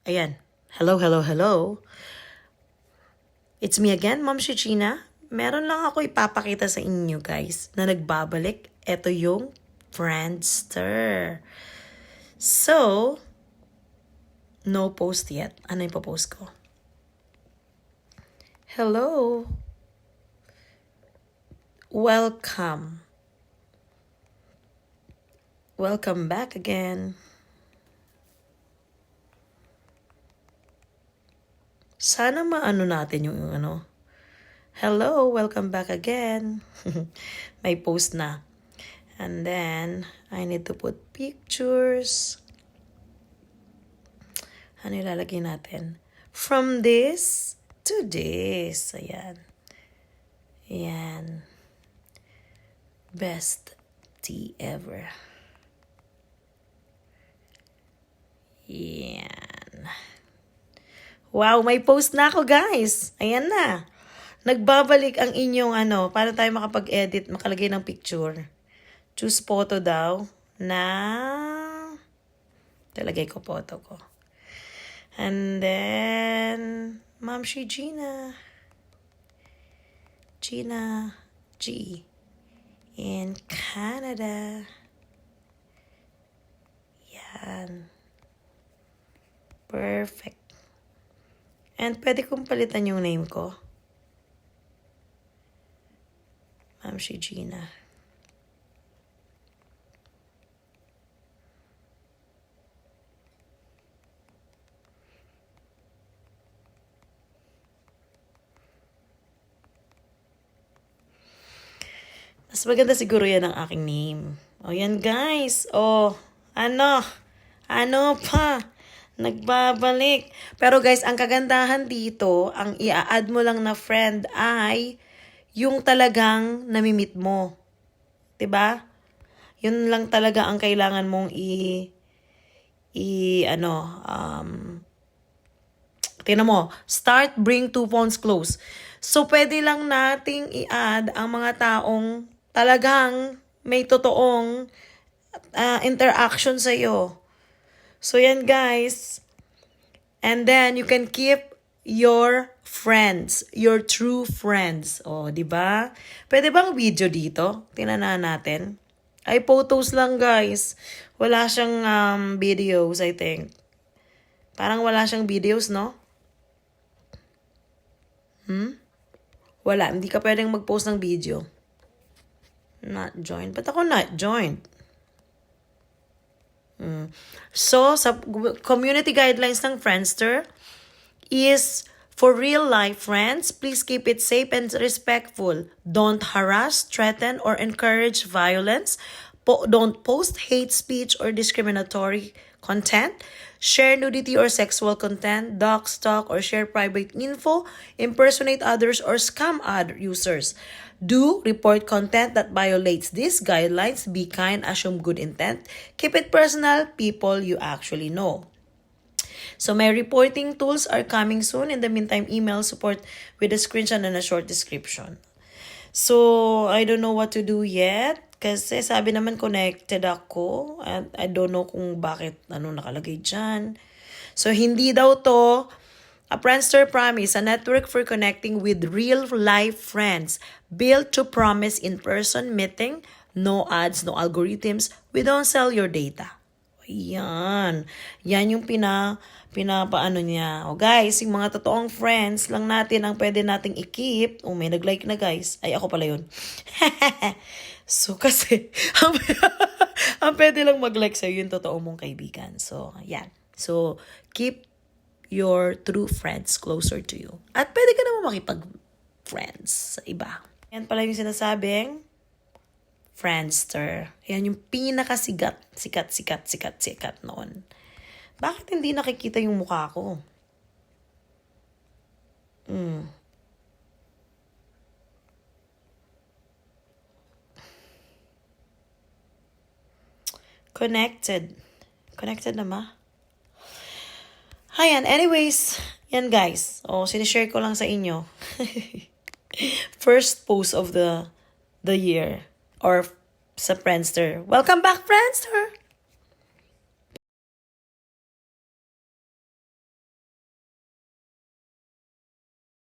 Ayan. Hello, hello, hello. It's me again, Ma'am Gina. Meron lang ako ipapakita sa inyo, guys, na nagbabalik. Ito yung Friendster. So, no post yet. Ano yung post ko? Hello. Welcome. Welcome back again. Sana maano natin yung ano. Hello, welcome back again. May post na. And then, I need to put pictures. Ano ilalagay natin? From this to this. Ayan. Ayan. Best tea ever. Yan. Wow, may post na ako, guys. Ayan na. Nagbabalik ang inyong para tayo makapag-edit, makalagay ng picture. Choose photo daw na talagay ko photo ko. And then, Ma'am Gina. Gina G. In Canada. Yan. Perfect. And pwede kong palitan yung name ko. Ma'am Gina. Mas maganda siguro yan ang aking name. O yan, guys. O, ano pa? Nagbabalik. Pero guys, ang kagandahan dito, ang i-add mo lang na friend ay yung talagang namimit mo. 'Di ba? Yun lang talaga ang kailangan mong tingnan mo, start, bring two phones close. So, pwede lang nating i-add ang mga taong talagang may totoong interaction sa'yo. So, yan guys. And then, you can keep your friends, your true friends. O, di ba? Pwede bang video dito? Tingnan natin. Ay, photos lang, guys. Wala siyang videos, I think. Parang wala siyang videos, no? Wala. Hindi ka pwedeng mag-post ng video. Not joined. Ba't ako not joined? So, sa community guidelines ng Friendster is for real life friends, please keep it safe and respectful. Don't harass, threaten, or encourage violence. Don't post hate speech or discriminatory content. Share nudity or sexual content, dox, stalk, or share private info, impersonate others, or scam other users. Do report content that violates these guidelines. Be kind, assume good intent. Keep it personal, people you actually know. So my reporting tools are coming soon. In the meantime, email support with a screenshot and a short description. So I don't know what to do yet. Kasi sabi naman connected ako. And I don't know kung bakit nakalagay dyan. So hindi daw to a Friendster Promise, a network for connecting with real-life friends, built to promise in-person meeting, no ads, no algorithms, we don't sell your data. Ayan. Yan yung pinapaano niya. O guys, yung mga totoong friends lang natin ang pwede nating i-keep. O may nag-like na guys. Ay, ako pala yun. So, kasi, ang pwede lang mag-like sa'yo yung totoo mong kaibigan. So, yan. So, keep your true friends closer to you. At pwede ka naman makipag-friends sa iba. Yan pala yung sinasabing Friendster. Yan yung pinakasikat noon. Bakit hindi nakikita yung mukha ko? Connected. Connected na ma? Ayan, anyways, yan guys. Sinishare ko lang sa inyo. First post of the year or sa Friendster. Welcome back, Friendster!